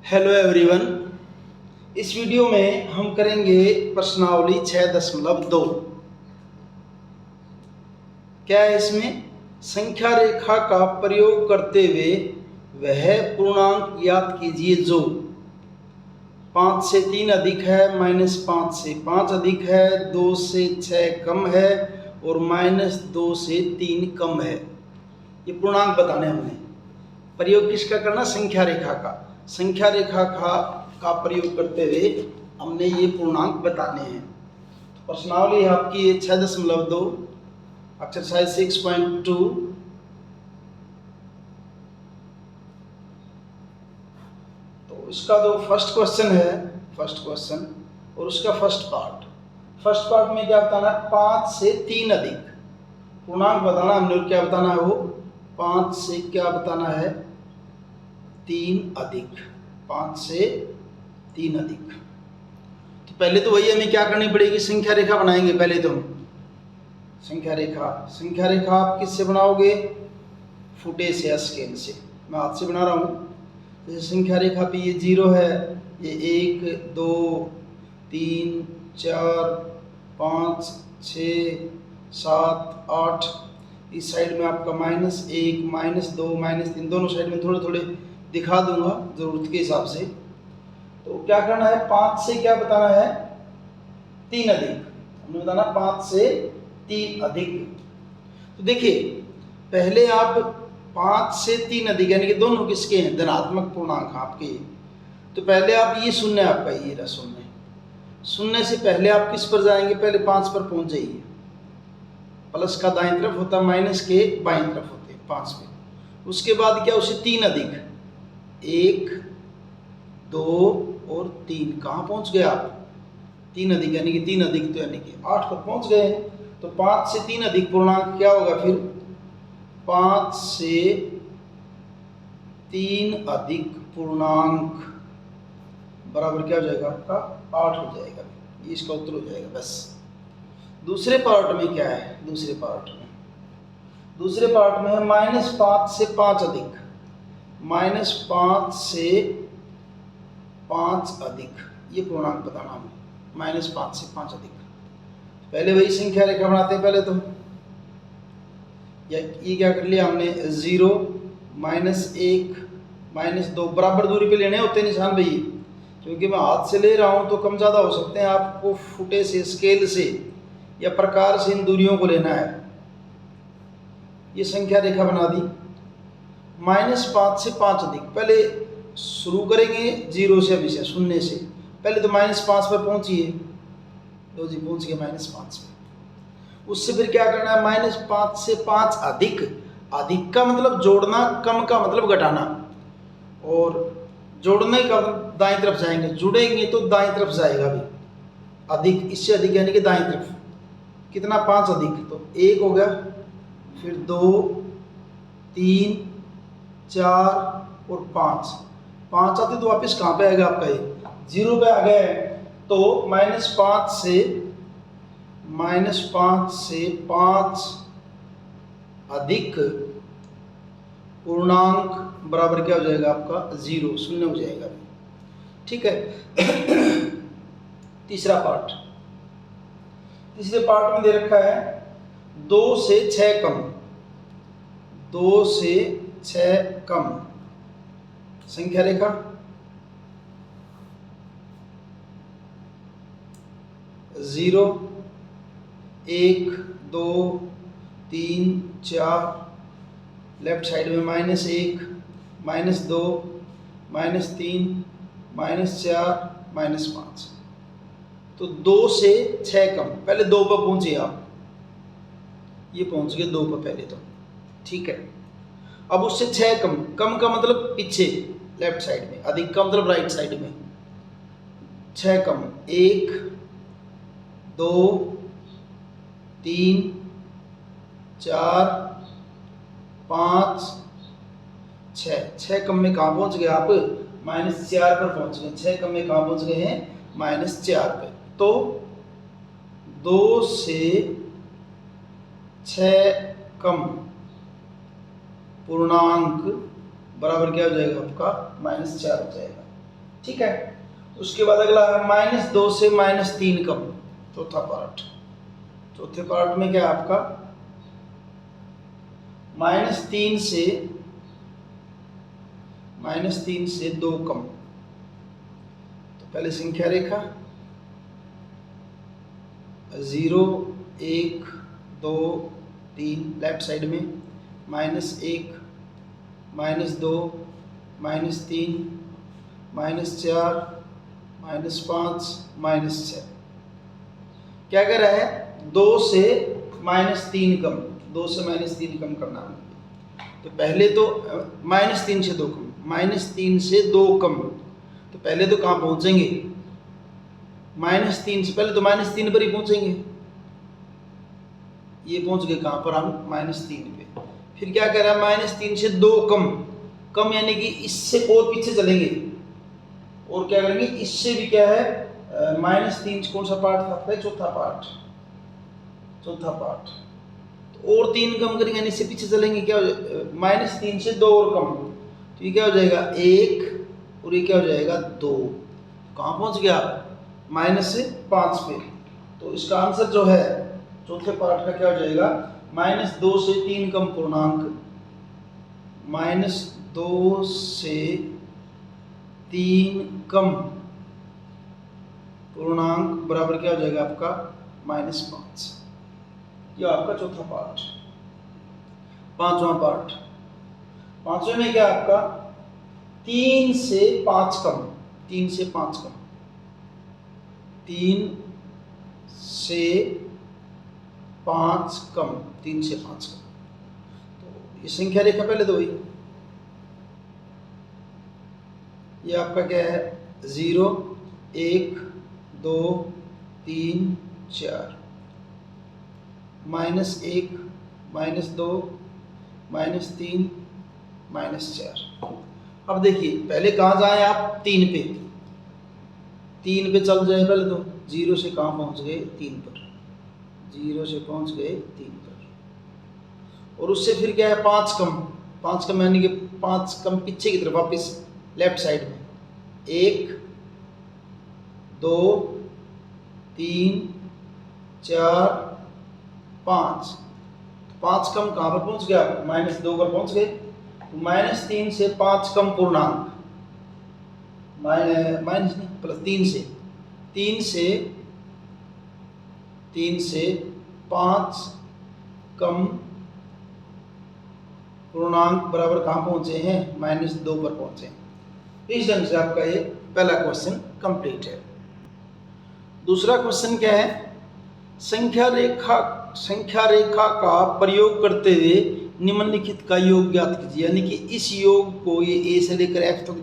Hello everyone. इस video में हम करेंगे प्रश्नावली 6.2। क्या है इसमें? संख्या रेखा का प्रयोग करते हुए वह पूर्णांक ज्ञात कीजिए जो 5 से 3 अधिक है, -5 से 5 अधिक है, 2 से 6 कम है और -2 से 3 कम है। ये पूर्णांक बताने हमने। प्रयोग किसका करना? संख्या रेखा का। संख्या रेखा का प्रयोग करते हुए हमने ये पूर्णांक बताने हैं। प्रश्नावली आपकी 6.2 एक्सरसाइज 6.2। तो इसका जो फर्स्ट क्वेश्चन है, फर्स्ट क्वेश्चन और उसका फर्स्ट पार्ट में क्या बताना है? 5 से 3 अधिक पूर्णांक बताना हमने। और क्या बताना है? वो 5 से क्या बताना है? 3 अधिक। 5 से 3 अधिक। तो पहले तो वही हमें क्या करनी पड़ेगी? संख्या रेखा बनाएंगे पहले तो हम। संख्या रेखा आप किससे बनाओगे? फुटे से या स्केल से। मैं हाथ से बना रहा हूँ। जैसे संख्या रेखा पे ये 0 है, ये 1 2 3 4 5 6 7 8। इस साइड में आपका -1 -2 -3 दोनों साइड में थोड़े थोड़े दिखा दूंगा ज़रूरत के हिसाब से। तो क्या करना है? 5 से क्या बताना है? 3 अधिक। हमने बताना 5 से 3 अधिक। तो देखिए पहले आप 5 से 3 अधिक यानी कि दोनों किसके हैं? धनात्मक पूर्णांक आपके। तो पहले आप ये शून्य, आपका ये रहा शून्य से पहले आप किस पर जाएंगे? पहले 5 पर पहुंच जाइए। प्लस का दाईं तरफ होता है, माइनस के बाईं तरफ होते हैं 5 पे। उसके बाद क्या? उसे 3 अधिक, 1 2 और 3। कहाँ पहुंच गए आप? 3 अधिक यानी कि 3 अधिक तो यानी कि 8 पर पहुंच गए। तो 5 से 3 अधिक पूर्णांक क्या होगा फिर? 5 से 3 अधिक पूर्णांक बराबर क्या हो जाएगा आपका? 8 हो जाएगा। ये इसका उत्तर हो जाएगा। बस दूसरे पार्ट में क्या है? दूसरे पार्ट में है -5 से 5 अधिक। -5 से 5 अधिक ये पूर्णांक बताना हमें। -5 से 5 अधिक। पहले वही संख्या रेखा बनाते हैं पहले तो। या ये क्या कर लिया हमने? 0 -1 -2 बराबर दूरी पे लेने होते हैं निशान भई। क्योंकि मैं हाथ से ले रहा हूँ तो कम ज़्यादा हो सकते हैं। आपको फुटे से, स्केल से या प्रकार से इन दूरियों को लेना है। ये संख्या रेखा बना दी। -5 से 5 अधिक। पहले शुरू करेंगे 0 से, अभी से शून्य से। पहले तो -5 पर पहुंचिए। लो जी पहुंच गए -5 पे। उससे फिर क्या करना है? -5 से 5 अधिक। अधिक का मतलब जोड़ना, कम का मतलब घटाना। और जोड़ने का दाईं तरफ जाएंगे, जुड़ेंगे तो दाईं तरफ जाएगा भी। अधिक, इससे अधिक यानी कि दाईं तरफ। कितना? 5 अधिक। तो 1 हो गया, फिर 2 3 4 और 5 आते तो वापस कहाँ पे आएगा आपका? ये 0 पे आ गए। तो -5 से 5 अधिक पूर्णांक बराबर क्या हो जाएगा आपका? 0, शून्य हो जाएगा। ठीक है। तीसरे पार्ट में दे रखा है 2 से 6 कम। 2 से 6 कम संख्या रेखा। 0 1 2 3 4, लेफ्ट साइड में -1 -2 -3 -4 -5। तो 2 से 6 कम। पहले 2 पर पहुंचे आप। ये पहुंच गए 2 पर पहले तो। ठीक है। अब उससे 6 कम। कम का मतलब पीछे लेफ्ट साइड में, अधिक का मतलब राइट साइड में। 6 कम 1 2 3 4 5 6 कम में कहाँ पहुंच गए आप? -4 पर पहुंच गए। 6 कम में कहाँ पहुंच गए हैं? -4 पे। तो 2 से 6 कम पूर्णांक बराबर क्या हो जाएगा आपका? -4 हो जाएगा। ठीक है। उसके बाद अगला है -2 से -3 कम, चौथा पार्ट। चौथे पार्ट में क्या है आपका, -3 से 2 कम। तो पहले संख्या रेखा 0 1 2 3 लेफ्ट साइड में, -1 -2 -3 -4 -5 -6। क्या कर रहा है, 2 से -3 कम, 2 से -3 कम करना है। तो पहले तो -3 से 2 कम, -3 से 2 कम, तो पहले तो कहाँ पहुँचेंगे, -3 से पहले तो -3 पर ही पहुँचेंगे। ये पहुँच गए कहाँ पर हम, -3 पे। फिर क्या कह रहा है, -3 से 2 कम, कम यानी कि इससे और पीछे चलेंगे, और क्या करेंगे, इससे भी क्या है, -3 कौन सा पार्ट था, चौथा पार्ट। चौथा पार्ट तो और 3 कम करेंगे, यानी इससे पीछे चलेंगे, क्या -3 से 2 और कम, तो ये क्या हो जाएगा 1, और ये क्या हो जाएगा 2। कहाँ पहुँच गया आप, -5 पे। तो इसका आंसर जो है चौथे पार्ट का क्या हो जाएगा, -2 से 3 कम पूर्णांक, -2 से 3 कम पूर्णांक बराबर क्या हो जाएगा आपका, -5। यह आपका चौथा पार्ट। पांचवा पार्ट, पांचवे में क्या आपका, 3 से 5 कम, 3 से 5 कम, 3 से 5 कम, 3 से 5 कम। तो ये संख्या रेखा पहले तो हुई, ये आपका क्या है, 0 1 2 3 4, -1 -2 -3 -4। अब देखिए पहले कहाँ जाए आप, 3 पे, 3 पे चल जाए पहले तो, 0 से कहाँ पहुँच गए, 3 पर, 0 से पहुँच गए 3 पर, और उससे फिर क्या है, 5 कम, 5 कम यानी कि 5 कम पीछे की तरफ वापस लेफ्ट साइड में, 1 2 3 4 5, 5 कम कहाँ पर पहुँच गया, -2 पर पहुँच गए। तो -3 से 5 कम पूर्णांक, माइनस नहीं प्लस 3 से 5 कम पूर्णांक बराबर कहाँ पहुँचे हैं, -2 पर पहुँचे। इस ढंग से आपका ये पहला क्वेश्चन कंप्लीट है। दूसरा क्वेश्चन क्या है, संख्या रेखा का प्रयोग करते हुए निम्नलिखित का योग ज्ञात कीजिए। यानी कि इस योग को, ये ए से लेकर एफ तक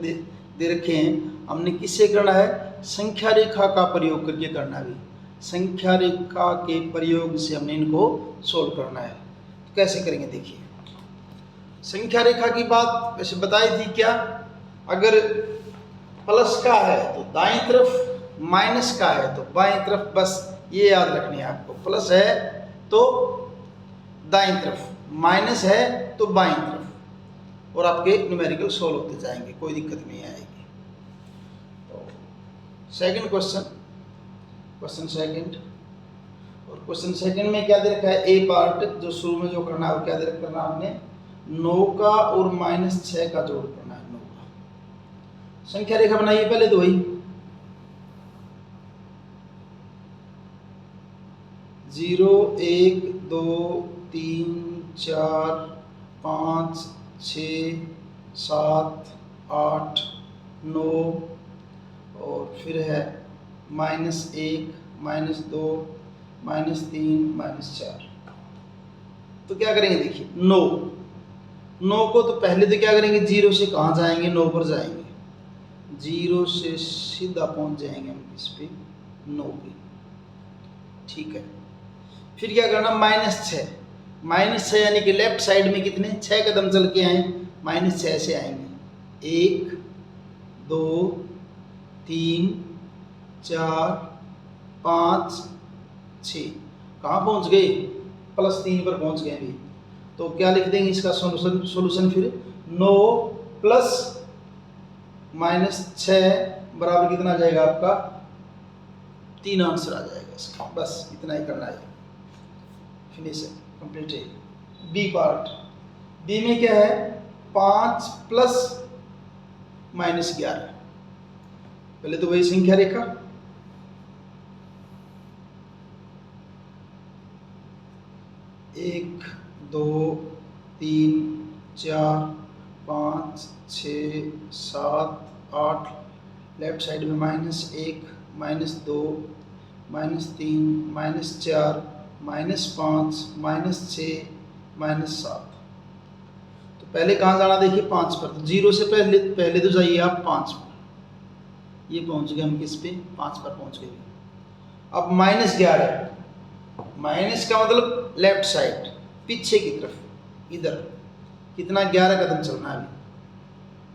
दे रखे हैं, हमने किससे करना है, संख्या रेखा का प्रयोग करके करना है। संख्या रेखा के प्रयोग से हमने इनको सोल्व करना है। तो कैसे करेंगे देखिए, संख्या रेखा की बात वैसे बताई थी क्या, अगर प्लस का है तो दाईं तरफ, माइनस का है तो बाईं तरफ, बस ये याद रखनी है आपको। प्लस है तो दाईं तरफ, माइनस है तो बाईं तरफ, और आपके न्यूमेरिकल सोल्व होते जाएंगे, कोई दिक्कत नहीं आएगी। तो सेकंड क्वेश्चन सेकंड, और क्वेश्चन सेकंड में क्या दे रखा है, ए पार्ट जो शुरू में जो करना है वो क्या दे रखा है आपने, 9 का और -6 का जोड़ करना है। 9 का संख्या रेखा बनाइए पहले तो वही 0 1 2 3 4 5 6 7 8 9, और फिर है -1 -2 -3 -4। तो क्या करेंगे देखिए, 9 को तो पहले तो क्या करेंगे, 0 से कहाँ जाएंगे, 9 पर जाएंगे, 0 से सीधा पहुँच जाएंगे हम इस पे 9 पे, ठीक है। फिर क्या करना, -6 यानी कि लेफ्ट साइड में कितने 6 कदम चल के आए, -6 से आएंगे, 1 2 3 4 5 6, कहाँ पहुँच गए, +3 पर पहुँच गए अभी। तो क्या लिख देंगे इसका सॉल्यूशन फिर, 9 + -6 बराबर कितना आ जाएगा आपका 3 आंसर आ जाएगा इसका। बस इतना ही करना है, फिनिश है, कंप्लीट है। बी पार्ट, बी में क्या है 5 प्लस माइनस 11। पहले तो वही संख्या रेखा, एक 2 3 4 5 6 7 8, लेफ्ट साइड में -1 -2 -3 -4 -5 -6 -7। तो पहले कहाँ जाना देखिए 5 पर, तो 0 से पहले तो जाइए आप 5 पर। ये पहुंच गए हम किस पे 5 पर पहुंच गए। अब -11, माइनस का मतलब लेफ्ट साइड, पीछे की तरफ, इधर कितना 11 कदम चलना है अभी।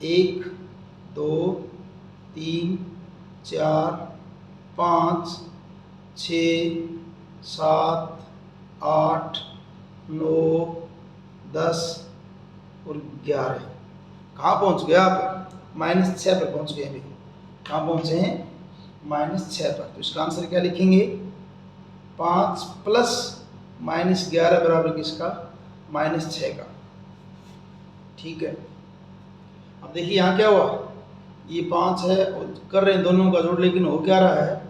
1 2 3 4 5 6 7 8 9 10 और 11। कहाँ पहुँच गए आप -6 पर पहुँच गए अभी। कहाँ पहुँचे हैं -6 पर। तो इसका आंसर क्या लिखेंगे 5 प्लस -11 बराबर किसका -6 का। ठीक है, अब देखिए यहाँ क्या हुआ, ये 5 है और कर रहे हैं दोनों का जोड़, लेकिन हो क्या रहा है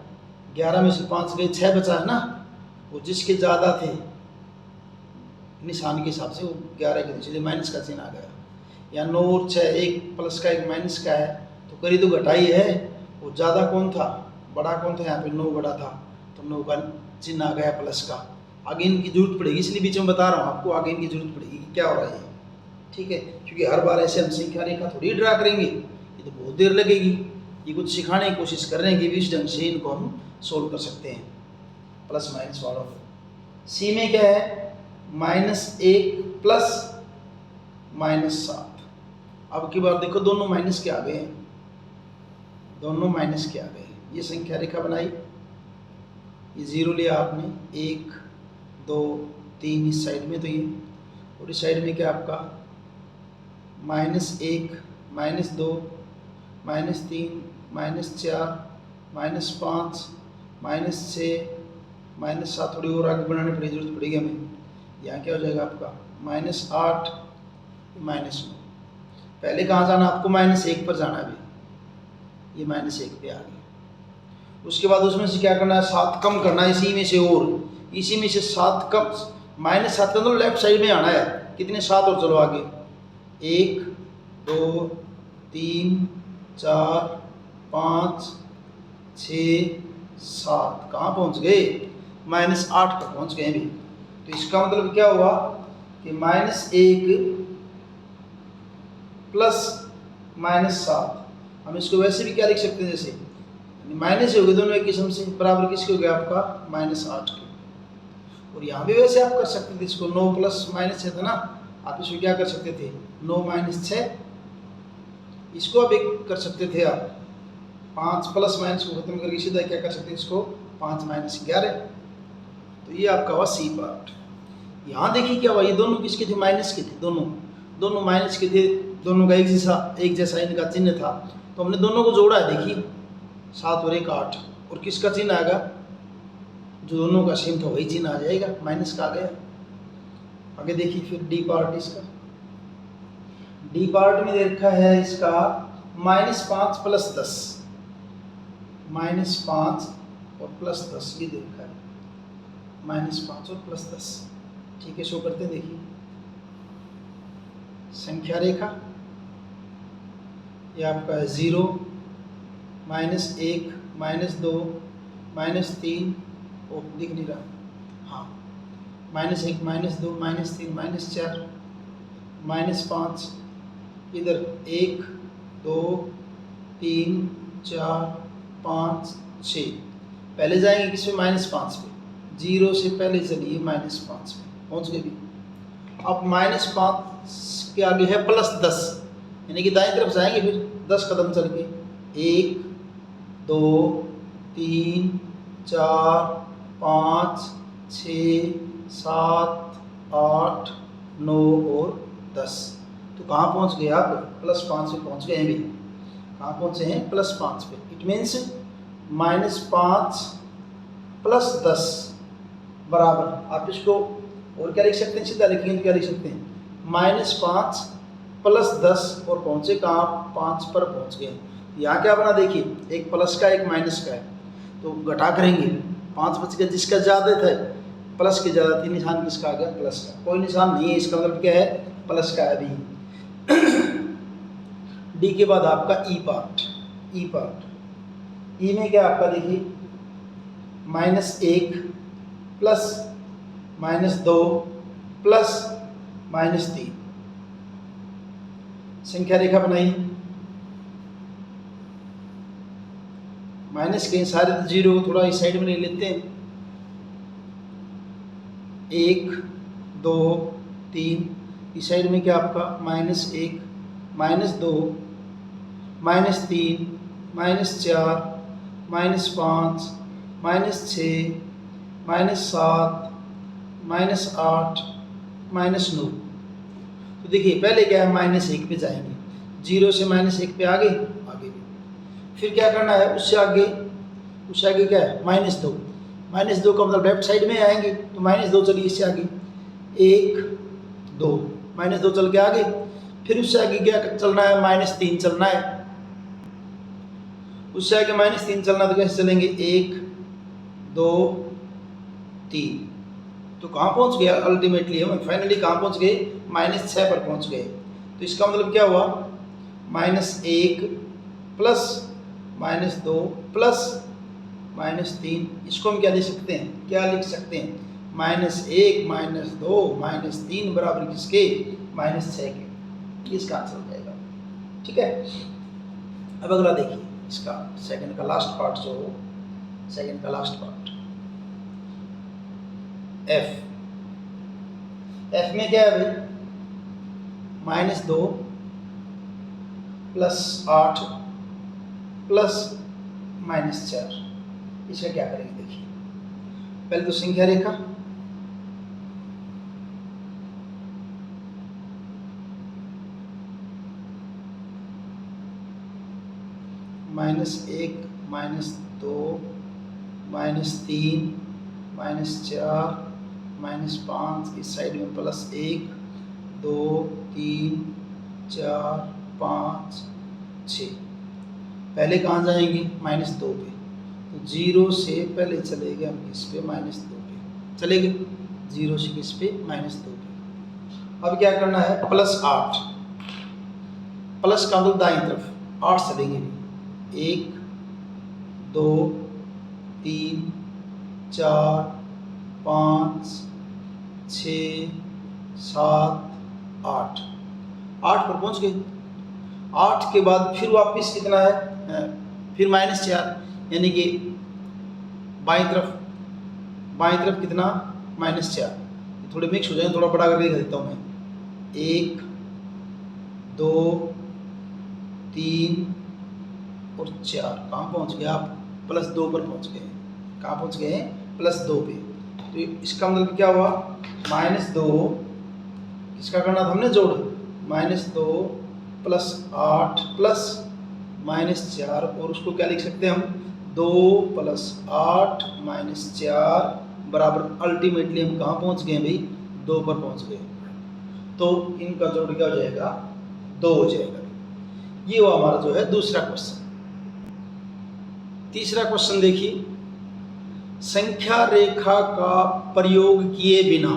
11 में से 5 गए 6 बचा है ना, वो जिसके ज़्यादा थे निशान के हिसाब से वो 11 के, इसलिए माइनस का चिन्ह आ गया। या 9 और 6, एक प्लस का एक माइनस का है, तो करी तो घटाई है, वो ज़्यादा कौन था बड़ा कौन था, यहाँ पे 9 बड़ा था, तो 9 का चिन्ह आ गया प्लस का। आगे इनकी जरूरत पड़ेगी, इसलिए बीच में बता रहा हूँ आपको, आगे इनकी जरूरत पड़ेगी क्या हो रहा है। ठीक है, क्योंकि हर बार ऐसे हम संख्या रेखा थोड़ी ड्रा करेंगे, ये तो बहुत देर लगेगी। ये कुछ सिखाने की कोशिश कर रहे हैं कि इस ढंग से इनको हम सोल्व कर सकते हैं प्लस माइनस वालों को। सी में क्या है -1 प्लस -7। अब की बार देखो दोनों माइनस के आ गए हैं, दोनों माइनस के आ गए हैं। ये संख्या रेखा बनाई, ये 0 लिया आपने, 1 2 3 इस साइड में, तो ये, और इस साइड में क्या आपका -1 -2 -3 -4 -5 -6 -7, थोड़ी और आगे बनाने पड़ेगी, जरूरत पड़ेगी हमें। यहाँ क्या हो जाएगा आपका -8 -9। पहले कहाँ जाना आपको -1 पर जाना है, ये -1 पे आ गया। उसके बाद उसमें से क्या करना है 7 कम करना है, इसी में से, और इसी में से 7 कम, -7 का तो लेफ्ट साइड में आना है। कितने 7 और चलो आगे, 1 2 3 4 5 6 7, कहाँ पहुँच गए -8 पर पहुँच गए अभी। तो इसका मतलब क्या हुआ कि -1 प्लस -7, हम इसको वैसे भी क्या लिख सकते हैं, जैसे माइनस हो गए दोनों एक किस्म से, बराबर किसके हो गया आपका -8 के। और यहाँ भी वैसे आप कर सकते थे इसको, 9 प्लस -6 था ना, आप इसको क्या कर सकते थे 9 -6, इसको अब एक कर सकते थे आप 5 प्लस माइनस को खत्म करके सीधा क्या कर सकते हैं इसको 5 -11। तो ये आपका हुआ सी पार्ट। यहाँ देखिए क्या हुआ, ये दोनों किसके थे माइनस के थे, दोनों माइनस के थे, दोनों का एक जैसा इनका चिन्ह था, तो हमने दोनों को जोड़ा है। देखिए 7 और 1 8, और किसका चिन्ह आएगा, जो दोनों का सेम था वही चिन्ह आ जाएगा, माइनस का आ गया। आगे देखिए फिर डी पार्ट, इसका डी पार्ट में दे रखा है इसका -5 प्लस 10, -5 और +10, ये दे रखा है -5 और +10। ठीक है, शो करते हैं, देखिए संख्या रेखा, ये आपका है 0 -1 -2 -3, ओ दिख नहीं रहा, हाँ -1 -2 -3 -4 -5, इधर 1 2 3 4 5 6, पहले जाएंगे किस पे -5 पे, 0 से पहले चलिए -5 पे पहुँच गए भी। अब -5 के आगे है +10, यानी कि दाएं तरफ जाएंगे फिर 10 कदम चल के, 1 2 3 4 5 6 7 8 9 और 10। तो कहाँ पहुँच गए आप +5 पे पहुँच गए हैं भी। कहाँ पहुँचे हैं, +5 पे। इट मीन्स -5 + 10 बराबर, आप इसको और क्या लिख सकते हैं, सीधा लिखेंगे तो क्या लिख सकते हैं, -5 + 10 और पहुँचे कहाँ, 5 पर पहुँच गए। यहाँ क्या बना देखिए, एक प्लस का एक माइनस का है, तो घटा करेंगे, 5 बच गया, जिसका ज़्यादा था प्लस की ज़्यादा थी, निशान किसका आ गया, प्लस का। कोई निशान नहीं है, इसका मतलब क्या है, प्लस का है अभी। डी के बाद आपका ई पार्ट। ई में क्या आपका देखिए, -1 प्लस -2 प्लस -3, संख्या रेखा बनाई, माइनस के सारे तो जीरो, थोड़ा इस साइड में ले लेते हैं, 1 2 3, इस साइड में क्या आपका -1 -2 -3 -4 -5 -6 -7 -8 -9। तो देखिए पहले क्या है, -1 पे जाएंगे, 0 से -1 पे आगे भी, फिर क्या करना है, उससे आगे क्या है, -2 का मतलब लेफ्ट साइड में आएंगे, तो -2 चलिए, इससे आगे 1 2 -2 चल के आगे, फिर उससे आगे क्या चलना है, -3 चलना है, उससे आगे -3 चलना, तो कैसे चलेंगे, 1 2 3, तो कहाँ पहुँच गया, अल्टीमेटली हम फाइनली कहाँ पहुँच गए, -6 पर पहुँच गए। तो इसका मतलब क्या हुआ, -1 प्लस -2 प्लस -3, इसको हम क्या लिख सकते हैं, -1 -2 -3 बराबर किसके, -6 के। इसका आंसर हो जाएगा। ठीक है, अब अगला देखिए, इसका सेकंड का लास्ट पार्ट, एफ में क्या है भाई, -2 + 8 + -4, इसका क्या करेंगे देखिए, पहले तो संख्या रेखा, -1 -2 -3 -4 -5, इस साइड में +1 2 3 4 5 6, पहले कहाँ जाएंगे, -2 पे, तो 0 से पहले चलेंगे हम किस पे, -2 पे चलेंगे, 0 से किस पे, -2 पे। अब क्या करना है, +8, प्लस का मतलब दाईं तरफ, 8 चलेंगे, 1 2 3 4 5 6 7 8 पर पहुंच गए। 8 के बाद फिर वापस कितना है, फिर -4, यानी कि बाईं तरफ कितना, -4, थोड़े मिक्स हो जाए, थोड़ा बड़ा करके देता हूँ मैं, 1 2 3 और 4, कहाँ पहुँच गए आप, +2 पर पहुँच गए। कहाँ पहुँच गए हैं, +2 पे। तो इसका मतलब क्या हुआ, -2, इसका करना था हमने जोड़, -2 + 8 + -4, और उसको क्या लिख सकते हैं हम, 2 + 8 - 4 बराबर, अल्टीमेटली हम कहाँ पहुँच गए भाई, 2 पर पहुँच गए। तो इनका जोड़ क्या हो जाएगा, 2 हो जाएगा। ये हुआ हमारा जो है दूसरा क्वेश्चन। तीसरा क्वेश्चन देखिए, संख्या रेखा का प्रयोग किए बिना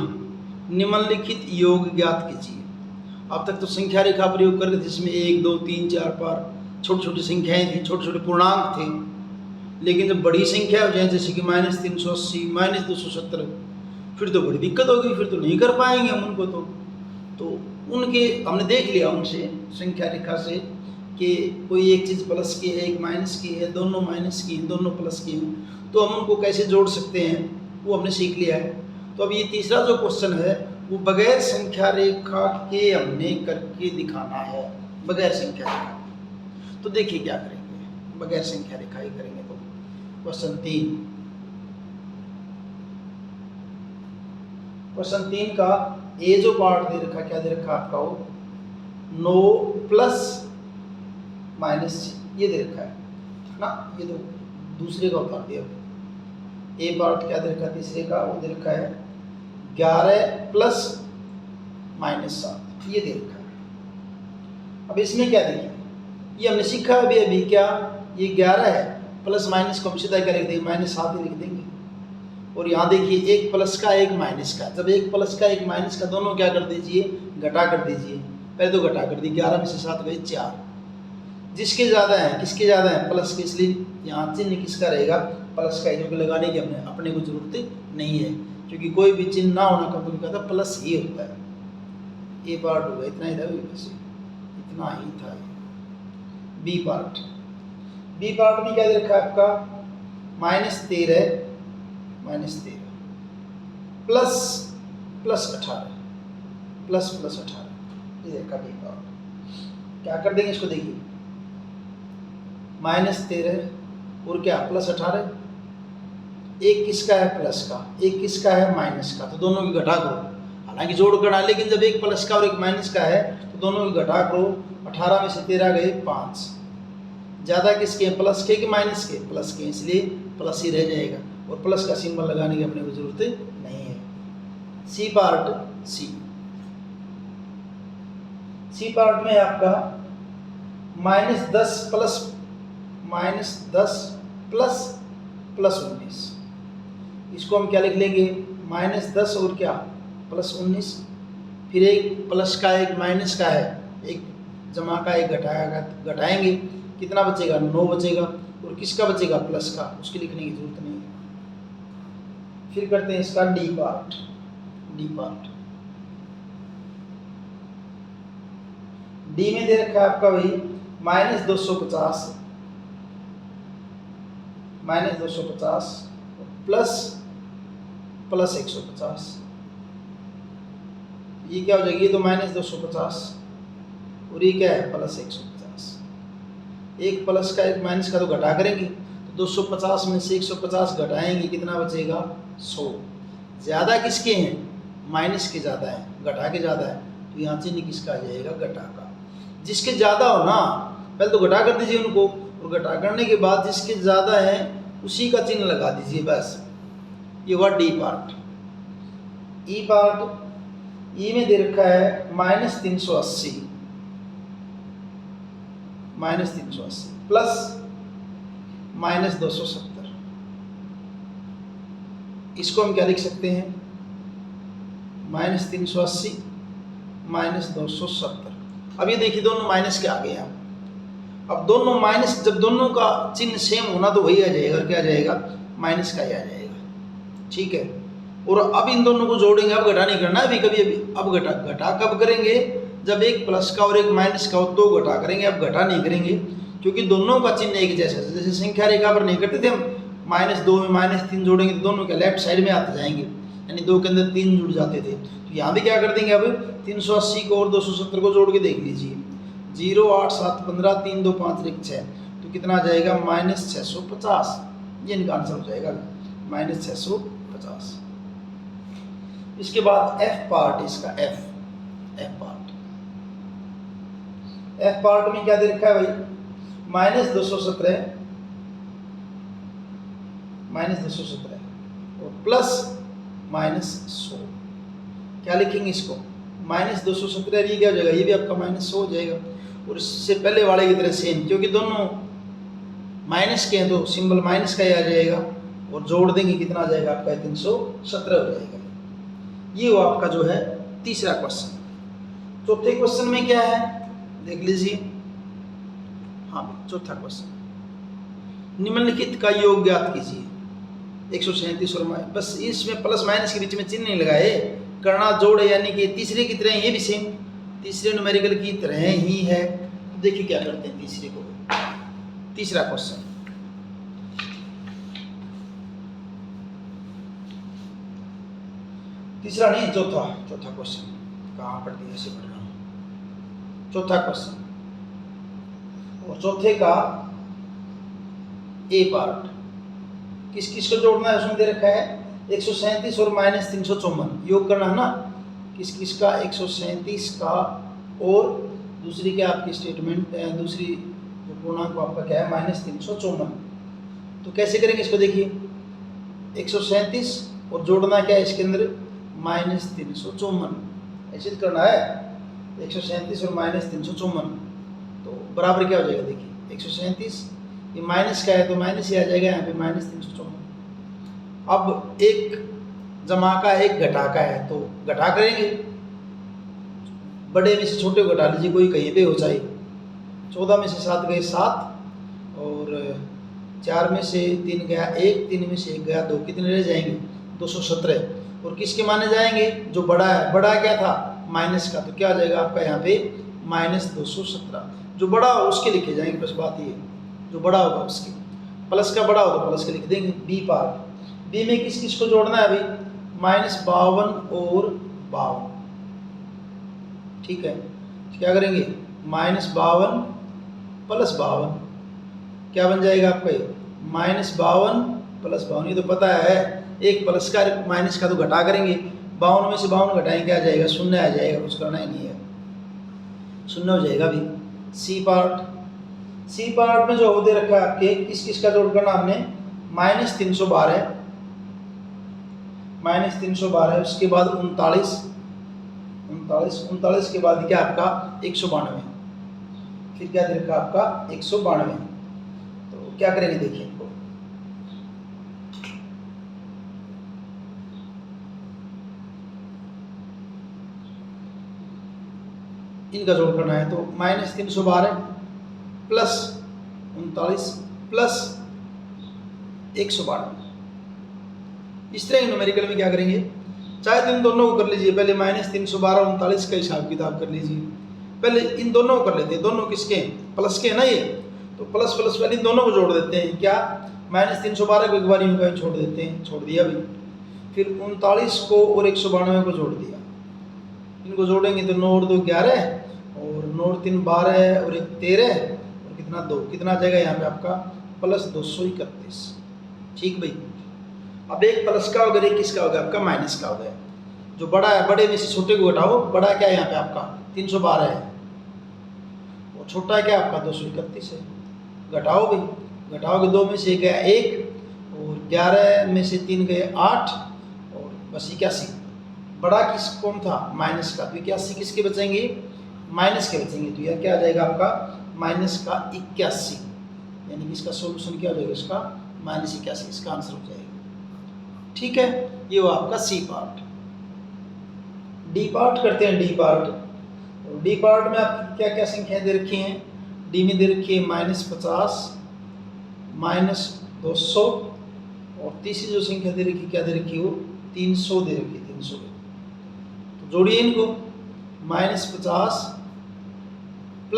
निम्नलिखित योग ज्ञात कीजिए। अब तक तो संख्या रेखा प्रयोग कर रहे थे, जिसमें 1 2 3 4 पर छोटी छोटी संख्याएं थी, छोटे छोटे पूर्णांक थे, लेकिन जब बड़ी संख्या हो जाए, जैसे कि -380 -270, फिर तो बड़ी दिक्कत होगी, फिर तो नहीं कर पाएंगे हम उनको। तो उनके हमने देख लिया उनसे संख्या रेखा से कि कोई एक चीज़ प्लस की है, एक माइनस की है, दोनों माइनस की हैं, दोनों प्लस की हैं, तो हम उनको कैसे जोड़ सकते हैं वो हमने सीख लिया है। तो अब ये तीसरा जो क्वेश्चन है वो बगैर संख्या रेखा के हमने करके दिखाना है, बगैर संख्या रेखा। तो देखिए क्या करेंगे, बगैर संख्या रेखा ही करेंगे। तो क्वेश्चन 3 का ए जो पार्ट दे रखा, क्या दे रखा आपका, वो 9 + -6, ये दे रखा है ना, ये तो दूसरे का उतार दिया। ए पार्ट क्या दे रखा है तीसरे का, वो दे रखा है 11 प्लस -7, ये दे रखा है। अब इसमें क्या देखिए, ये हमने सीखा अभी क्या, ये 11 है, प्लस माइनस को हम सीधा क्या लिख देंगे, -7 ही लिख देंगे। और यहाँ देखिए एक प्लस का एक माइनस का, जब एक प्लस का एक माइनस का दोनों क्या कर दीजिए, घटा कर दीजिए। पहले तो घटा कर दी, 11 में से 7 गए 4, जिसके ज़्यादा है, किसके ज़्यादा है, प्लस के, इसलिए यहाँ चिन्ह किसका रहेगा, प्लस का, क्योंकि लगाने की हमने अपने को जरूरत नहीं है, क्योंकि कोई भी चिन्ह ना होना कंपनी का था प्लस ही होता है। ए पार्ट होगा, इतना ही था वैसे, इतना ही था। बी पार्ट, बी पार्ट में क्या दे रखा है आपका, -13 प्लस 18 प्लस 18, ये देखा बी पार्ट। क्या कर देंगे इसको, देखिए -13 और क्या +18, एक किसका है प्लस का, एक किसका है माइनस का, तो दोनों की घटा करो, हालांकि जोड़ करना, लेकिन जब एक प्लस का और एक माइनस का है तो दोनों की घटा करो। 18 में से 13 गए 5, ज़्यादा किसके हैं, प्लस के कि माइनस के, प्लस के, इसलिए प्लस ही रह जाएगा, और प्लस का सिंबल लगाने की अपने को जरूरत नहीं है। सी पार्ट, सी पार्ट में आपका -10 प्लस 19, इसको हम क्या लिख लेंगे, -10 और क्या +19, फिर एक प्लस का एक माइनस का है, एक जमा का एक घटाएंगे, कितना बचेगा, 9 बचेगा, और किसका बचेगा, प्लस का, उसकी लिखने की जरूरत नहीं है। फिर करते हैं इसका D part, D part, D में दे रखा है आपका वही -250 प्लस 150, ये क्या हो जाएगी, ये तो -250 और ये क्या है प्लस 150, एक प्लस का एक माइनस का तो घटा करेंगे, तो 250 में से 150 घटाएंगे, कितना बचेगा, 100। ज़्यादा किसके हैं, माइनस के ज़्यादा है, घटा के ज़्यादा है, तो यहाँ चिन्ह किसका आ जाएगा, घटा का। जिसके ज़्यादा हो ना, पहले तो घटा कर दीजिए उनको, और घटा करने के बाद जिसके ज़्यादा है उसी का चिन्ह लगा दीजिए, बस। ये हुआ डी पार्ट। ई पार्ट, ई में दे रखा है -380 प्लस -270, इसको हम क्या लिख सकते हैं, -380 -270। अब ये देखिए दोनों माइनस के आ गए हैं, अब दोनों माइनस, जब दोनों का चिन्ह सेम होना तो वही आ जाएगा, क्या आ जाएगा, माइनस का ही आ जाएगा, ठीक है। और अब इन दोनों को जोड़ेंगे, अब घटा नहीं करना है अभी, अब घटा कब करेंगे, जब एक प्लस का और एक माइनस का हो तो घटा करेंगे, अब घटा नहीं करेंगे, क्योंकि दोनों का चिन्ह एक जैसा है। जैसे संख्या रेखा पर नहीं करते थे हम, -2 में -3 जोड़ेंगे तो दोनों के लेफ्ट साइड में आते जाएंगे, यानी 2 के अंदर 3 जुड़ जाते थे। तो यहाँ भी क्या कर देंगे, अब 380 को और 270 को जोड़ के देख लीजिए, 0 8 7 15 3 2 5 1 6, तो कितना आ जाएगा, -650, ये इनका आंसर हो जाएगा, -650। इसके बाद एफ पार्ट, इसका एफ पार्ट में क्या दे रखा है भाई, -217 और प्लस -100, क्या लिखेंगे इसको, -217, ये क्या हो जाएगा, ये भी आपका -100 हो जाएगा, और इससे पहले वाले की तरह सेम, क्योंकि दोनों माइनस के हैं तो सिंबल माइनस का ही आ जाएगा, और जोड़ देंगे कितना आ जाएगा आपका, 317 हो जाएगा। ये वो आपका जो है तीसरा क्वेश्चन। चौथे क्वेश्चन में क्या है देख लीजिए, हाँ चौथा क्वेश्चन, निम्नलिखित का योग ज्ञात कीजिए, 137 और बस इसमें प्लस माइनस के बीच में चिन्ह नहीं लगाए, करना जोड़ है, यानी कि तीसरे की तरह, ये भी सेम तीसरे न्यूमेरिकल की तरह ही है। देखिए क्या करते हैं तीसरे को, तीसरा क्वेश्चन, तीसरा नहीं चौथा क्वेश्चन, कहाँ पर दिया से पढ़ रहा हूँ, चौथा क्वेश्चन, और चौथे का ए पार्ट, किस किस को जोड़ना है, उसमें दे रखा है 137 और -354, योग करना है ना, किस किस का, 137 का और दूसरी क्या आपकी स्टेटमेंट, दूसरी जो पूर्णांक आपका क्या है -354। तो कैसे करेंगे इसको, देखिए 137 और जोड़ना क्या है इसके अंदर -354, ऐसे करना है 137 और -354। तो बराबर क्या हो जाएगा, देखिए 137 ये माइनस का है तो माइनस ही आ जाएगा यहाँ पे -354। अब एक जमा का एक घटा का है तो घटा करेंगे, बड़े में से छोटे को घटा लीजिए, कोई कहीं पे हो जाए। 14 में से 7 गए 7 और 4 में से 3 गया 1, 3 में से 1 गया 2, कितने रह जाएंगे 217। और किसके माने जाएंगे, जो बड़ा है, बड़ा क्या था माइनस का, तो क्या आ जाएगा आपका यहाँ पे -217। जो बड़ा हो उसके लिखे जाएंगे, बस बात ये, जो बड़ा होगा उसके, प्लस का बड़ा हो तो प्लस के लिख देंगे। बी पार्ट, बी में किस किस को जोड़ना है अभी, -52 और 52, ठीक है। क्या करेंगे -52 + 52, क्या बन जाएगा आपका ये -52 + 52, ये तो पता है, एक प्लस का माइनस का तो घटा करेंगे, 52 में से 52 घटाएंगे क्या आ जाएगा, 0 आ जाएगा, कुछ करना ही नहीं है, 0 हो जाएगा अभी। सी पार्ट, सी पार्ट में जो दे रखा है आपके, किस किस का जोड़ करना हमने -312, -312, उसके बाद 39 के बाद क्या आपका 192, फिर क्या दे रखा आपका 192। तो क्या करेंगे देखिए इनको, इनका जोड़ करना है तो -312 + 39 + 192। इस तरह न्यूमेरिकल में क्या करेंगे, चाहे तो इन दोनों को कर लीजिए, पहले -312 39 का हिसाब किताब कर लीजिए, पहले इन दोनों को कर लेते हैं, दोनों किसके प्लस के हैं ना ये, तो प्लस प्लस पहले इन दोनों को जोड़ देते हैं, क्या -312 को एक बार यूं कहीं छोड़ देते हैं, छोड़ दिया अभी, फिर 39 को और 192 को जोड़ दिया, इनको जोड़ेंगे तो 9 और 2 11 और 9 और 3 12 और 1 13 और कितना 2, कितना आ जाएगा यहाँ पे आपका +231, ठीक भाई। अब एक प्लस का हो गया, एक किसका हो गया आपका माइनस का हो गया, जो बड़ा है बड़े में से छोटे को घटाओ, बड़ा क्या है यहाँ पे आपका 312 है और छोटा क्या है आपका 231 है, घटाओ भाई, घटाओगे 2 में से गया 1 और 11 में से 3 गए 8 और बस 81। बड़ा किस कौन था माइनस का, तो 81 किसके बचेंगे माइनस के बचेंगे, तो यह क्या आ जाएगा आपका -81, यानी कि इसका सोल्यूशन क्या हो जाएगा, इसका -81, इसका आंसर हो जाएगा, ठीक है। ये वो आपका सी पार्ट। डी पार्ट करते हैं, डी पार्ट। तो डी पार्ट में आपकी क्या क्या संख्याएं दे रखी हैं, डी में दे रखी है -50 -200 और तीसरी जो संख्या दे रखी क्या दे रखी हो 300 दे रखी है, 300। तो जोड़िए इनको, -50 +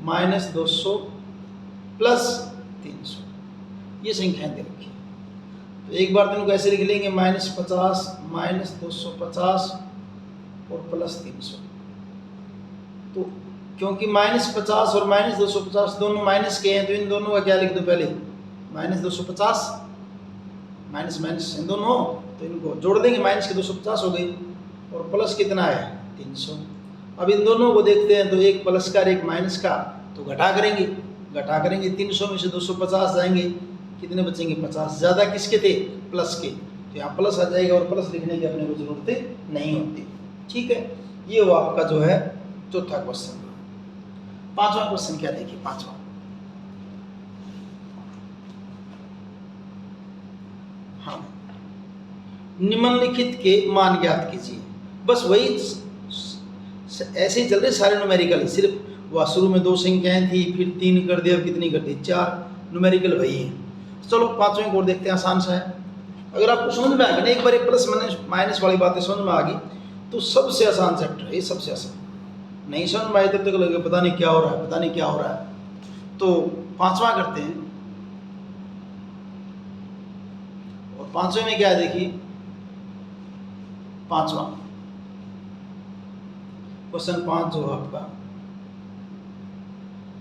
-200 + 300, ये संख्याएं दे रखी है। तो एक बार तो इनको ऐसे लिख लेंगे -50 -250 और +300। तो क्योंकि -50 और -250 दोनों माइनस के हैं, तो इन दोनों का क्या लिख दूं पहले -250, माइनस माइनस इन दोनों, तो इनको जोड़ देंगे, माइनस के 250 हो गई और प्लस कितना है 300। अब इन दोनों को देखते हैं, तो एक प्लस का और एक माइनस का, तो घटा करेंगे 300 में से 250 जाएंगे, कितने बचेंगे 50, ज़्यादा किसके थे प्लस के, तो यहाँ प्लस आ जाएगा और प्लस लिखने की अपने को जरूरत नहीं होती, ठीक है। ये वो आपका जो है चौथा क्वेश्चन। पांचवा क्वेश्चन क्या देखिए, पांचवा, हाँ, निम्नलिखित के मान ज्ञात कीजिए। बस वही ऐसे ही चल रहे सारे न्यूमेरिकल, सिर्फ वह शुरू में 2 संख्याएं थी, फिर 3 कर दिया, कितनी कर दी 4, न्यूमेरिकल वही है। चलो पांचवें को देखते हैं, आसान सा है। अगर आपको समझ में आ गया ना एक बार प्लस माइनस वाली बातें समझ में आ गई, तो सबसे आसान चैप्टर है ये, सबसे आसान। नहीं समझ में आए तब तक लगे पता नहीं क्या हो रहा है, पता नहीं क्या हो रहा है। तो पांचवा करते हैं, और पांचवें में क्या है देखिए, पांचवा क्वेश्चन 5 जो आपका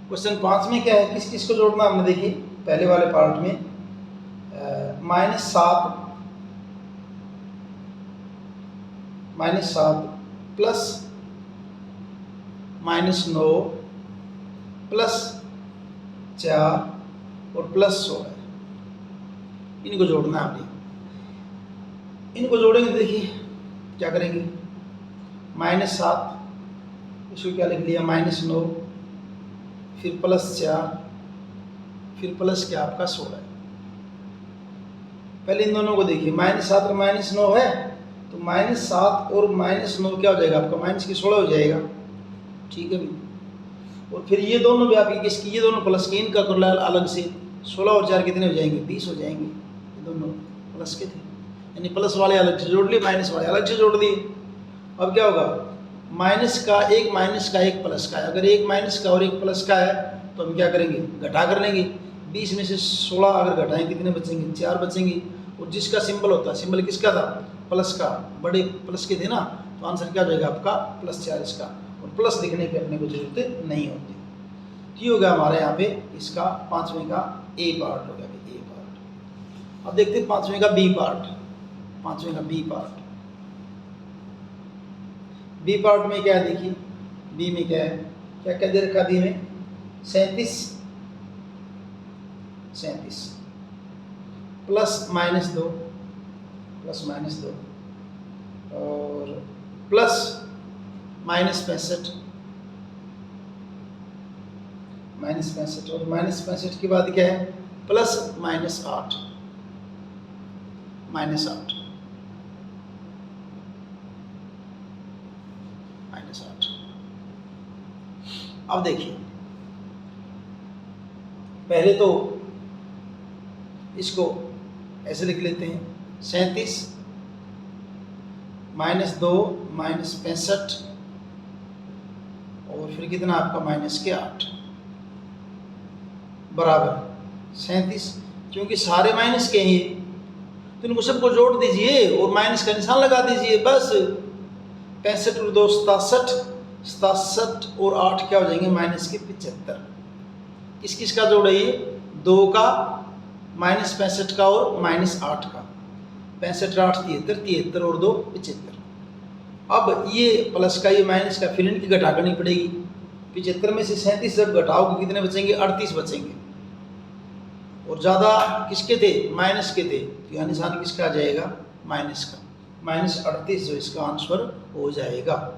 क्वेश्चन 5 में क्या है, किस किस को जोड़ना हमने देखिए पहले वाले पार्ट में, -7 प्लस -9 प्लस 4 और प्लस 16, इनको जोड़ना है आपने। इनको जोड़ेंगे तो देखिए क्या करेंगे, -7, इसको क्या लिख लिया -9, फिर +4, फिर प्लस क्या आपका 16। पहले इन दोनों को देखिए, -7 और -9 है, तो -7 और -9 क्या हो जाएगा आपका, -16 हो जाएगा, ठीक है भाई। और फिर ये दोनों भी आपकी किसकी, ये दोनों प्लस के, इनका कर अलग से, 16 और 4 कितने हो जाएंगे, 20 हो जाएंगे। ये दोनों प्लस के थे, यानी प्लस वाले अलग से जोड़ लिए, माइनस वाले अलग से जोड़ दिए। अब क्या होगा, माइनस का एक प्लस का है, अगर एक माइनस का और एक प्लस का है तो हम क्या करेंगे, घटा कर लेंगे। 20 में से 16 अगर घटाएं कितने बचेंगे, 4 बचेंगे। और जिसका सिंबल होता है, सिंबल किसका था, प्लस का, बड़े प्लस के थे ना, तो आंसर क्या हो जाएगा आपका +4 इसका। और प्लस लिखने की अपने को जरूरत नहीं होती। तो ये हो गया हमारे यहाँ पे इसका 5वें का ए पार्ट हो गया, ए पार्ट। अब देखते हैं 5वें का बी पार्ट। 5वें का बी पार्ट, बी पार्ट में क्या है देखिए, बी में क्या है, क्या क्या दे रखा बी में, 37 +-2 और +-65 और -65 के बाद क्या है, +-8 -8। अब देखिए, पहले तो इसको ऐसे लिख लेते हैं, 37 -2 -65 और फिर कितना आपका -8 बराबर 37। क्योंकि सारे माइनस के हैं ये, तो इनको सबको जोड़ दीजिए और माइनस का निशान लगा दीजिए, बस। 65 और 2 67 और 8 क्या हो जाएंगे, -75। किस किस का जोड़ है ये, 2 का, -65 का और -8 का। 65 8 73 और 2 75। अब ये प्लस का ये माइनस का, फिर इनकी घटा करनी पड़ेगी। 75 में से 37 जब घटाओगे कितने बचेंगे, 38 बचेंगे। और ज़्यादा किसके थे, माइनस के थे, तो यहाँ निशान किसका आ जाएगा, माइनस का। -38 जो इसका आंसर हो जाएगा।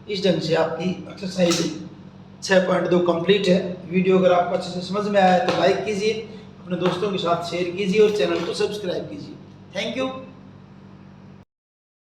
इस ढंग से आपकी एक्सरसाइज 6.2 कंप्लीट है। वीडियो अगर आपको अच्छे से समझ में आया तो लाइक कीजिए, अपने दोस्तों के साथ शेयर कीजिए और चैनल को सब्सक्राइब कीजिए। Thank you.